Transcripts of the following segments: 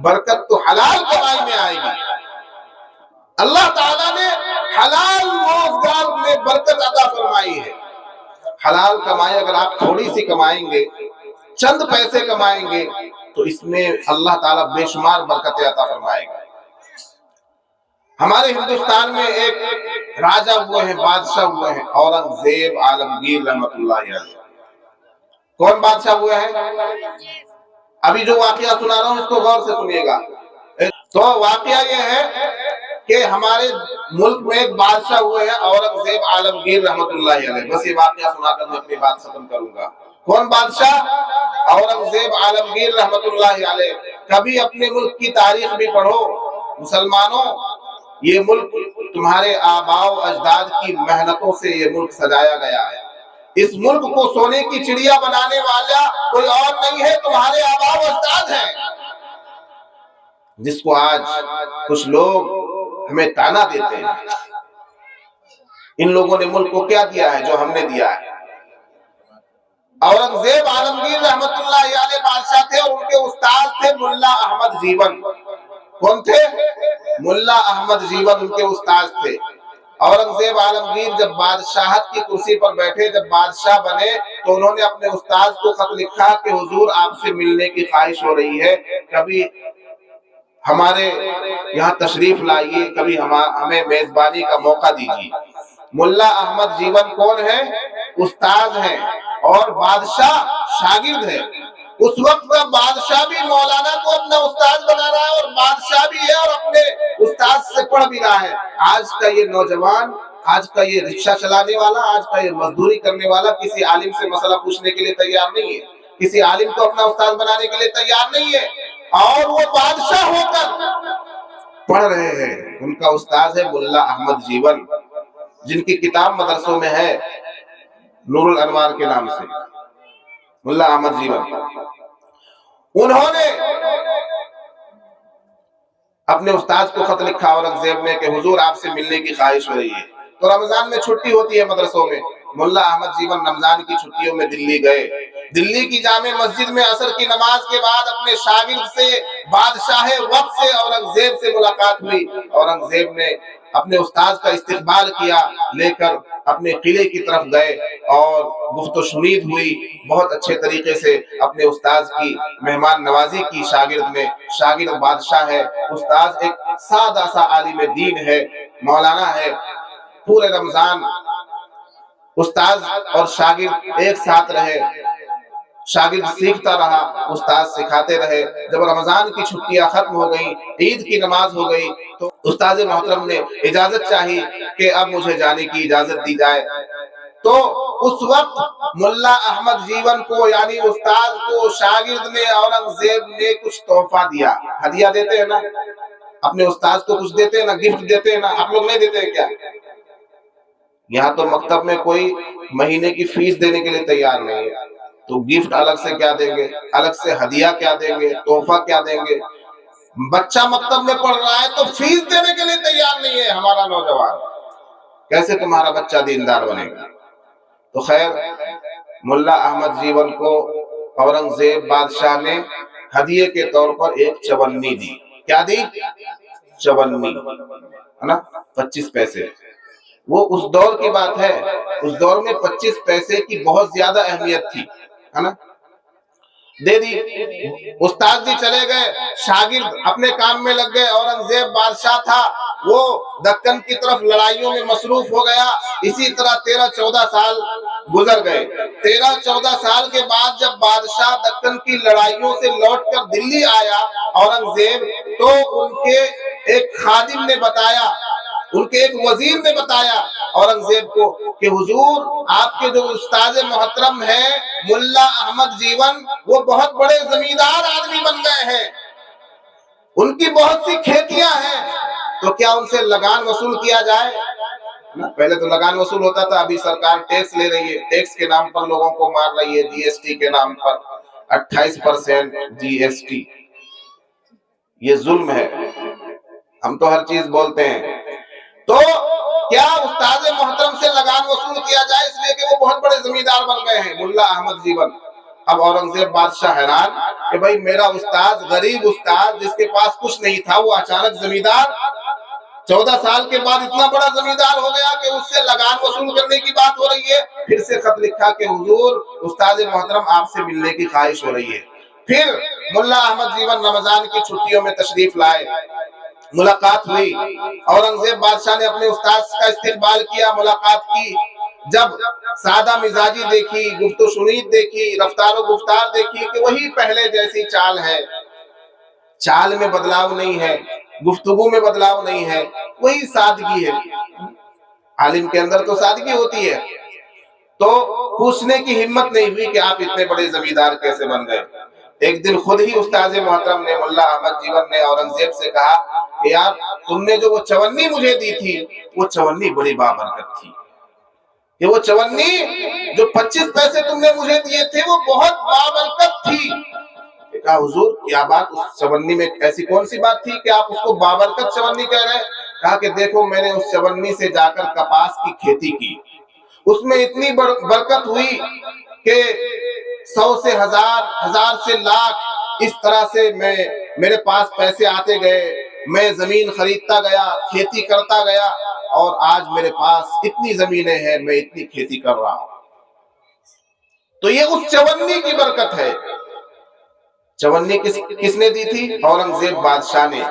برکت تو حلال کمائی میں آئے گی۔ اللہ تعالیٰ نے حلال روزگار میں برکت عطا فرمائی ہے۔ حلال کمائی اگر آپ تھوڑی سی کمائیں گے، چند پیسے کمائیں گے، تو اس میں اللہ تعالیٰ بے شمار برکتیں عطا فرمائے گا۔ ہمارے ہندوستان میں ایک راجہ ہوئے ہیں، بادشاہ ہوئے ہیں، اورنگزیب عالمگیر رحمت اللہ علیہ۔ کون بادشاہ ہوئے ہیں؟ ابھی جو واقعہ سنا رہا ہوں اس کو غور سے سنیے گا۔ تو واقعہ یہ ہے کہ ہمارے ملک میں ایک بادشاہ ہوئے ہیں اورنگزیب عالمگیر رحمت اللہ علیہ۔ بس یہ واقعہ سنا کر میں اپنی بات ختم کروں گا۔ کون بادشاہ؟ اورنگزیب عالمگیر رحمت اللہ علیہ۔ کبھی اپنے ملک کی تاریخ بھی پڑھو مسلمانوں، یہ ملک تمہارے آباء و اجداد کی محنتوں سے یہ ملک سجایا گیا ہے۔ اس ملک کو سونے کی چڑیا بنانے والا کوئی اور نہیں ہے، تمہارے آباء و اجداد ہیں، جس کو آج کچھ لوگ ہمیں تانا دیتے ہیں۔ ان لوگوں نے ملک کو کیا دیا ہے جو ہم نے دیا ہے؟ اورنگزیب عالمگیر رحمت اللہ علیہ بادشاہ تھے، اور ان کے استاد تھے ملا احمد جیون۔ کون تھے؟ ملا احمد جیون ان کے استاد تھے۔ اورنگزیب عالمگیر جب بادشاہت کی کرسی پر بیٹھے، جب بادشاہ بنے، تو انہوں نے اپنے استاد کو خط لکھا کہ حضور آپ سے ملنے کی خواہش ہو رہی ہے، کبھی ہمارے یہاں تشریف لائیے، کبھی ہمیں میزبانی کا موقع دیجیے۔ ملا احمد جیون کون ہے؟ استاد ہیں، اور بادشاہ شاگرد ہے۔ اس وقت کا بادشاہ بھی مولانا کو اپنا استاد بنا رہا ہے، اور بادشاہ بھی ہے اور اپنے استاد سے پڑھ بھی رہا ہے۔ آج کا یہ نوجوان، آج کا یہ رکشہ چلانے والا، آج کا یہ مزدوری کرنے والا کسی عالم سے مسئلہ پوچھنے کے لیے تیار نہیں ہے، کسی عالم کو اپنا استاد بنانے کے لیے تیار نہیں ہے، اور وہ بادشاہ ہو کر پڑھ رہے ہیں۔ ان کا استاد ہے ملا احمد جیون، جن کی کتاب مدرسوں میں ہے نور الانوار کے نام سے، ملا احمد جیون۔ انہوں نے اپنے استاد کو خط لکھا اورنگزیب نے کہ حضور آپ سے ملنے کی خواہش ہو رہی ہے۔ تو رمضان میں چھٹی ہوتی ہے مدرسوں میں، ملا احمد جیون رمضان کی چھٹیوں میں دلی گئے۔ دلی کی جامع مسجد میں عصر کی نماز کے بعد اپنے شاگرد سے، بادشاہ وقت سے، اورنگزیب سے ملاقات ہوئی۔ اورنگزیب نے اپنے استاد کا استقبال کیا، لے کر اپنے قلعے کی طرف گئے، اور گفت و شنید ہوئی، بہت اچھے طریقے سے اپنے استاد کی مہمان نوازی کی۔ شاگرد میں، شاگرد بادشاہ ہے، استاد ایک سادہ سا عالم دین ہے، مولانا ہے۔ پورے رمضان استاد اور شاگرد ایک ساتھ رہے، شاگرد سیکھتا رہا، استاد سکھاتے رہے۔ جب رمضان کی چھٹیاں ختم ہو گئیں، عید کی نماز ہو گئی، تو استاد محترم نے اجازت چاہی کہ اب مجھے جانے کی اجازت دی جائے۔ تو اس وقت ملا احمد جیون کو، یعنی استاد کو، شاگرد نے، اورنگزیب نے کچھ تحفہ دیا۔ ہدیہ دیتے ہیں نا، اپنے استاد کو کچھ دیتے ہیں نا، گفٹ دیتے ہیں نا، آپ لوگ نہیں دیتے ہیں کیا؟ یہاں تو مکتب میں کوئی مہینے کی فیس دینے کے لیے تیار نہیں ہے، تو گفٹ الگ سے کیا دیں گے، الگ سے ہدیہ کیا دیں گے، تحفہ کیا دیں گے؟ بچہ مکتب میں پڑھ رہا ہے تو فیس دینے کے لیے تیار نہیں ہے ہمارا نوجوان، کیسے تمہارا بچہ دیندار بنے گا؟ تو خیر، ملا احمد جیون کو اورنگزیب بادشاہ نے ہدیے کے طور پر ایک چونی دی۔ کیا دی؟ چونی، ہے نا، 25 پیسے۔ وہ اس دور کی بات ہے، اس دور میں 25 پیسے کی بہت زیادہ اہمیت تھی، ہے نا، دے دی۔ استاد جی چلے گئے، شاگرد اپنے کام میں لگ گئے۔ اورنگزیب بادشاہ تھا، وہ دکن کی طرف لڑائیوں میں مصروف ہو گیا۔ اسی طرح 13-14 سال گزر گئے۔ 13-14 سال کے بعد جب بادشاہ دکن کی لڑائیوں سے لوٹ کر دلی آیا اورنگزیب، تو ان کے ایک خادم نے بتایا، ان کے ایک وزیر نے بتایا اورنگزیب کو کہ حضور آپ کے جو استاد محترم ہیں ملا احمد جیون، وہ بہت بڑے زمیندار آدمی بن گئے ہیں، ان کی بہت سی کھیتیاں ہیں، تو کیا ان سے لگان وصول کیا جائے؟ پہلے تو لگان وصول ہوتا تھا، ابھی سرکار ٹیکس لے رہی ہے، ٹیکس کے نام پر لوگوں کو مار رہی ہے، جی ایس ٹی کے نام پر 28% جی ایس ٹی۔ یہ ظلم ہے، ہم تو ہر چیز بولتے ہیں۔ تو کیا استاد محترم سے لگان وصول کیا جائے، اس لیے کہ وہ بہت بڑے زمیندار بن گئے ہیں ملا احمد جیون؟ اب اورنگزیب بادشاہ حیران، کہ भाई मेरा उस्ताद, गरीब उस्ताद जिसके पास कुछ नहीं था, वो अचानक जमींदार 14 साल के बाद इतना बड़ा जमींदार हो गया कि उससे लगान वसूल करने की बात हो रही है। फिर से खत लिखा कि हुजूर उस्ताद मोहतरम आपसे मिलने की ख्वाहिश हो रही है। फिर मुल्ला अहमद जीवन रमजान की छुट्टियों में तशरीफ लाए, मुलाकात हुई। औरंगजेब बादशाह ने अपने उस्ताद का इस्तकबाल किया, मुलाकात की। जब सादा मिजाजी देखी, गुफ्तो शुनीद देखी, रफ्तार गुफ्तार देखी कि वही पहले जैसी चाल है, चाल में बदलाव नहीं है, गुफ्तगू में बदलाव नहीं है, वही सादगी है। आलिम के अंदर तो सादगी होती है। तो पूछने की हिम्मत नहीं हुई कि आप इतने बड़े जमींदार कैसे बन गए। एक दिन खुद ही उस्ताद मोहतरम ने, मुल्ला अहमद जीवन ने औरंगजेब से कहा कि यार तुमने जो वो चवन्नी मुझे दी थी, वो चवन्नी बड़ी बाबरकत थी। ये वो चवन्नी जो 25 पैसे तुमने मुझे दिए थे, वो बहुत बाबरकत थी। कहा हुजूर क्या बात, उस चवन्नी में ऐसी कौन सी बात थी कि आप उसको बाबरकत चवन्नी कह रहे हैं? कहा कि देखो मैंने उस चवन्नी से जाकर कपास की खेती की, उसमें इतनी बरकत हुई कि 100 से 1000, 1000 से लाख, इस तरह से मेरे पास पैसे आते गए। मैं जमीन खरीदता गया, खेती करता गया, और आज मेरे पास इतनी जमीनें हैं, मैं इतनी खेती कर रहा हूं। तो ये उस चवन्नी की बरकत है। चवन्नी किसने दी थी? औरंगजेब बादशाह ने।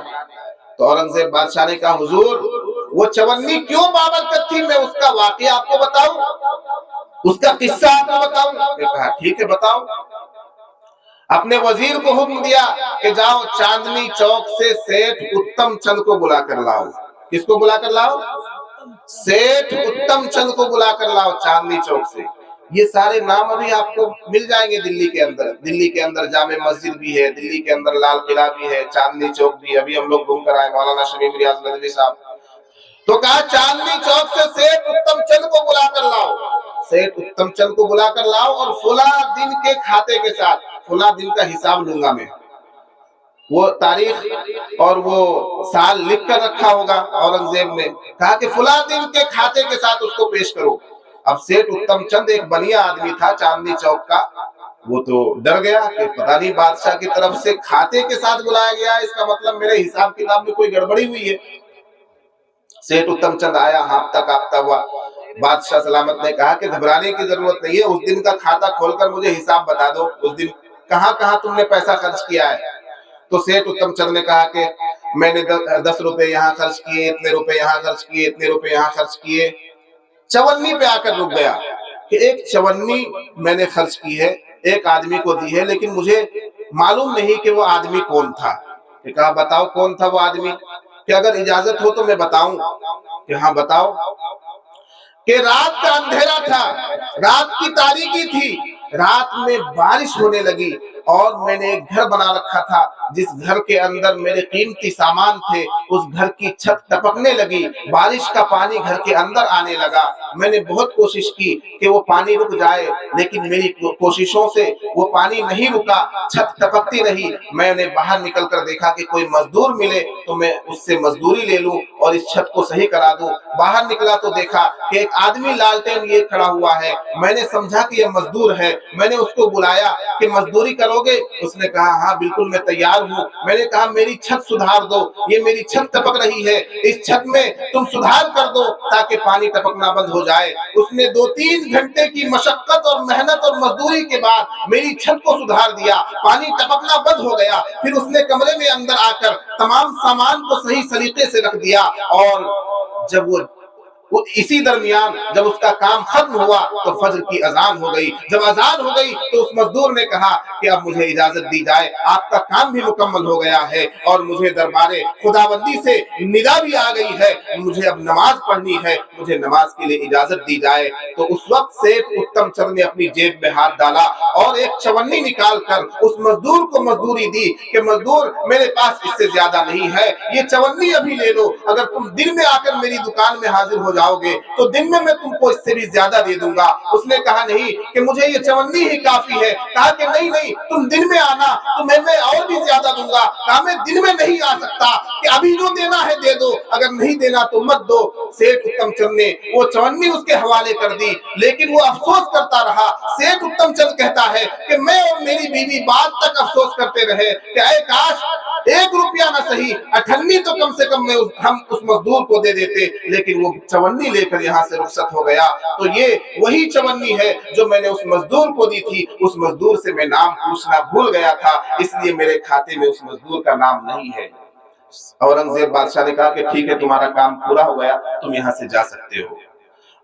तो औरंगजेब बादशाह ने कहा हुजूर वो चवन्नी क्यों बाबरकत थी, मैं उसका वाकया आपको बताऊं, उसका किस्सा आपको बताऊं? कहा ठीक है बताओ। अपने वजीर को हुक्म दिया कि जाओ चांदनी चौक से सेठ उत्तम चंद को बुला कर लाओ। किसको बुला कर लाओ? सेठ उत्तम चंद को बुला कर लाओ चांदनी चौक से। ये सारे नाम अभी आपको मिल जाएंगे दिल्ली के अंदर। दिल्ली के अंदर जामे मस्जिद भी है, दिल्ली के अंदर लाल किला भी है, चांदनी चौक भी। अभी हम लोग घूम कर आए, मौलाना शमीम रियाज नदवी साहब। तो कहा चांदनी चौक से सेठ उत्तम चंद को बुला कर लाओ, सेठ उत्तम चंद को बुला कर लाओ, और फुला दिन के खाते के साथ, फुला दिन का हिसाब लूंगा मैं। वो तारीख और वो साल लिख कर रखा होगा औरंगजेब ने। कहा कि फुला दिन के खाते के साथ उसको पेश करो। अब सेठ उत्तम चंद एक बनिया आदमी था चांदनी चौक का, वो तो डर गया कि पता नहीं बादशाह की तरफ से खाते के साथ बुलाया गया, इसका मतलब मेरे हिसाब किताब में कोई गड़बड़ी हुई है। सेठ उत्तम चंद आया, हाँफता कांपता हुआ। बादशाह सलामत ने कहा कि घबराने की जरूरत नहीं है, उस दिन का खाता खोलकर मुझे हिसाब बता दो, उस दिन कहाँ कहाँ तुमने पैसा खर्च किया है। तो सेठ उत्तम चंद ने कहा कि मैंने 10 रुपए यहाँ खर्च किए, इतने रुपए यहाँ खर्च किए, इतने रुपए यहाँ खर्च किए। चवन्नी पे आकर रुक गया कि एक चवन्नी मैंने खर्च की है, एक आदमी को दी है, लेकिन मुझे मालूम नहीं कि वो आदमी कौन था। कहा बताओ कौन था वो आदमी, कि अगर इजाजत हो तो मैं बताऊं। कि हाँ बताओ। कि रात का अंधेरा था, रात की तारीकी थी, रात में बारिश होने लगी, और मैंने एक घर बना रखा था, जिस घर के अंदर मेरे कीमती सामान थे। उस घर की छत टपकने लगी, बारिश का पानी घर के अंदर आने लगा। मैंने बहुत कोशिश की कि वो पानी रुक जाए, लेकिन मेरी कोशिशों से वो पानी नहीं रुका, छत टपकती रही। मैंने बाहर निकल कर देखा कि कोई मजदूर मिले तो मैं उससे मजदूरी ले लूं और इस छत को सही करा दूं। बाहर निकला तो देखा कि एक आदमी लालटेन लिए खड़ा हुआ है। मैंने समझा कि यह मजदूर है। मैंने उसको बुलाया कि मजदूरी करोगे? उसने कहा हाँ बिल्कुल मैं तैयार हूँ। मैंने कहा मेरी छत सुधार दो, ये मेरी छत टपक रही है, इस छत में तुम सुधार कर दो ताकि पानी टपकना बंद हो जाए। उसने 2-3 घंटे की मशक्कत और मेहनत और मजदूरी के बाद मेरी छत को सुधार दिया, पानी टपकना बंद हो गया। फिर उसने कमरे में अंदर आकर तमाम सामान को सही तरीके से रख दिया, और जब वो इसी दरमियान जब उसका काम खत्म हुआ तो फजर की अजान हो गई। जब अजान हो गई तो उस मजदूर ने कहा कि अब मुझे इजाजत दी जाए, आपका काम भी मुकम्मल हो गया है और मुझे दरबारे खुदाबंदी से निदा भी आ गई है, मुझे अब नमाज पढ़नी है, मुझे नमाज के लिए इजाजत दी जाए। तो उस वक्त सेठ उत्तम चंद ने अपनी जेब में हाथ डाला और एक चवन्नी निकाल कर उस मजदूर को मजदूरी दी कि मजदूर मेरे पास इससे ज्यादा नहीं है, ये चवन्नी अभी ले लो, अगर तुम दिन में आकर मेरी दुकान में हाजिर हो जाओगे तो दिन में मैं तुमको इससे भी ज्यादा दे दूंगा। उसने कहा नहीं कि मुझे ये चवन्नी ही काफी है। कहा कि नहीं नहीं, तुम दिन में आना, तुम्हें मैं और भी ज्यादा दूंगा। कहा मैं दिन में नहीं आ सकता, कि अभी जो देना है दे दो, अगर नहीं देना तो मत दो। सेठ उत्तम चंद ने वो चवन्नी उसके हवाले कर दी, लेकिन वो अफसोस करता रहा। सेठ उत्तम चंद कहता है कि मैं और मेरी बीवी बात तक अफसोस करते रहे कि ऐ काश 1 रुपया ना सही, 98 तो कम से कम हम उस मजदूर को दे देते, लेकिन वो चवन्नी लेकर यहाँ से रुखसत हो गया। तो ये वही चवन्नी है जो मैंने उस मजदूर को दी थी। उस मजदूर से मैं नाम पूछना भूल गया था, इसलिए मेरे खाते में उस मजदूर का नाम नहीं है। औरंगजेब बादशाह ने कहा कि ठीक है, तुम्हारा काम पूरा हो गया, तुम यहाँ से जा सकते हो।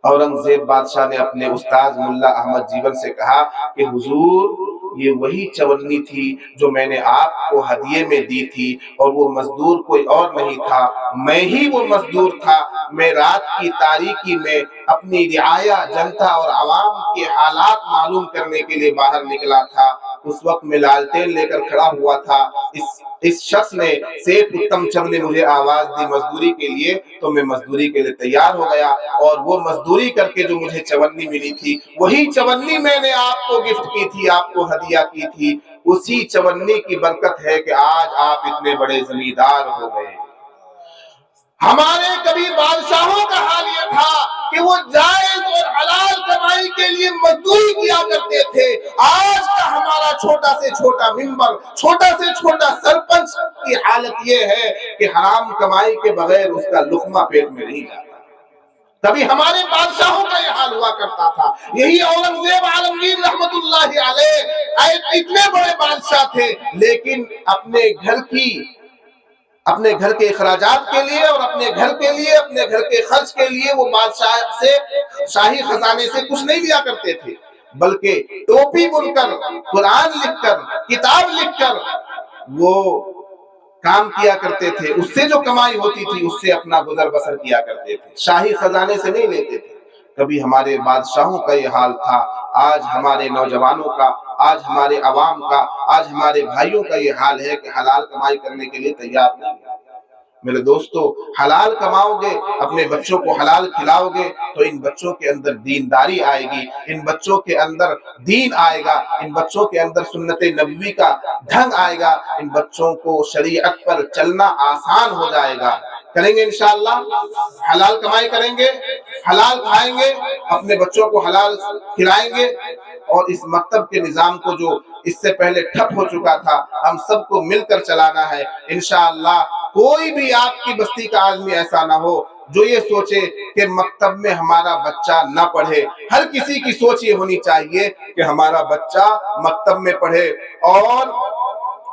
औरंगजेब बादशाह ने अपने उस्ताद मुल्ला अहमद जीवन से कहा कि हुजूर, ये वही चवन्नी थी जो मैंने आपको हदिये में दी थी, और वो मजदूर कोई और नहीं था, मैं ही वो मजदूर था। मैं रात की तारीकी में अपनी रियाया, जनता और आवाम के हालात मालूम करने के लिए बाहर निकला था। उस वक्त मैं लालटेन लेकर खड़ा हुआ था। इस शख्स ने, सेठ उत्तम चंद ने मुझे आवाज दी मजदूरी के लिए, तो मैं मजदूरी के लिए तैयार हो गया, और वो मजदूरी करके जो मुझे चवन्नी मिली थी, वही चवन्नी मैंने आपको गिफ्ट की थी, आपको हदिया की थी। उसी चवन्नी की बरकत है कि आज आप इतने बड़े जमींदार हो गए। हमारे कभी बादशाहों का हाल ये था कि वो जायज और हलाल कमाई के लिए मजदूरी किया करते थे। आज का हमारा छोटा से छोटा मिंबर, छोटा से छोटा सरपंच की हालत ये है कि हराम कमाई के बगैर उसका लुकमा पेट में नहीं जाता। तभी हमारे बादशाहों का यह हाल हुआ करता था। यही औरंगजेब आलमगीर रहमतुल्लाहि अलैह इतने बड़े बादशाह थे, लेकिन अपने घर के अखराजात के लिए और अपने घर के खर्च के लिए वो बादशाह से, शाही खजाने से कुछ नहीं लिया करते थे, बल्कि टोपी बुनकर, कुरान लिखकर, किताब लिखकर वो काम किया करते थे। उससे जो कमाई होती थी उससे अपना गुजर बसर किया करते थे, शाही खजाने से नहीं लेते थे। कभी हमारे बादशाहों का ये हाल था, आज हमारे नौजवानों का, आज हमारे अवाम का, आज हमारे भाइयों का ये हाल है कि हलाल कमाई करने के लिए तैयार नहीं है। मेरे दोस्तों, हलाल कमाओगे, अपने बच्चों को हलाल खिलाओगे, तो इन बच्चों के अंदर दीनदारी आएगी, इन बच्चों के अंदर दीन आएगा, इन बच्चों के अंदर सुन्नत नबवी का ढंग आएगा, इन बच्चों को शरीयत पर चलना आसान हो जाएगा। करेंगे इंशाअल्लाह, हलाल कमाई करेंगे, हलाल खाएंगे, अपने बच्चों को हलाल खिलाएंगे, और इस मकतब के निजाम को जो इससे पहले ठप हो चुका था, हम सबको मिलकर चलाना है इंशाअल्लाह। कोई भी आपकी बस्ती का आदमी ऐसा ना हो जो ये सोचे कि मकतब में हमारा बच्चा ना पढ़े। हर किसी की सोच ये होनी चाहिए कि हमारा बच्चा मकतब में पढ़े। और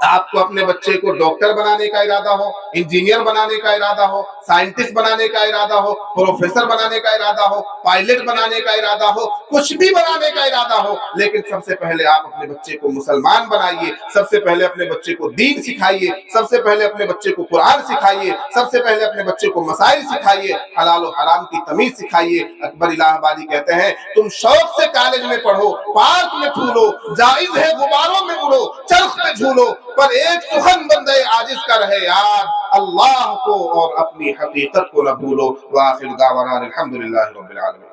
आपको अपने बच्चे को डॉक्टर बनाने का इरादा हो, इंजीनियर बनाने का इरादा हो, साइंटिस्ट बनाने का इरादा हो, प्रोफेसर बनाने का इरादा हो, पायलट बनाने का इरादा हो, कुछ भी बनाने का इरादा हो, लेकिन सबसे पहले आप अपने बच्चे को मुसलमान बनाइए, सबसे पहले अपने बच्चे को दीन सिखाइए, सबसे पहले अपने बच्चे को कुरान सिखाइए, सबसे पहले अपने बच्चे को मसाइल सिखाइए, हलाल और हराम की तमीज सिखाइए। अकबर इलाहाबादी कहते हैं, तुम शौक से कॉलेज में पढ़ो, पार्क में फूलो, जायज है गुब्बारों में उड़ो, चरख में झूलो, पर एक सुखन बंदे आजिज का रहे यार, अल्लाह को और अपनी हकीकत को न भूलो। वाखिर दावाना अल्हम्दुलिल्लाहि रब्बिल आलमीन।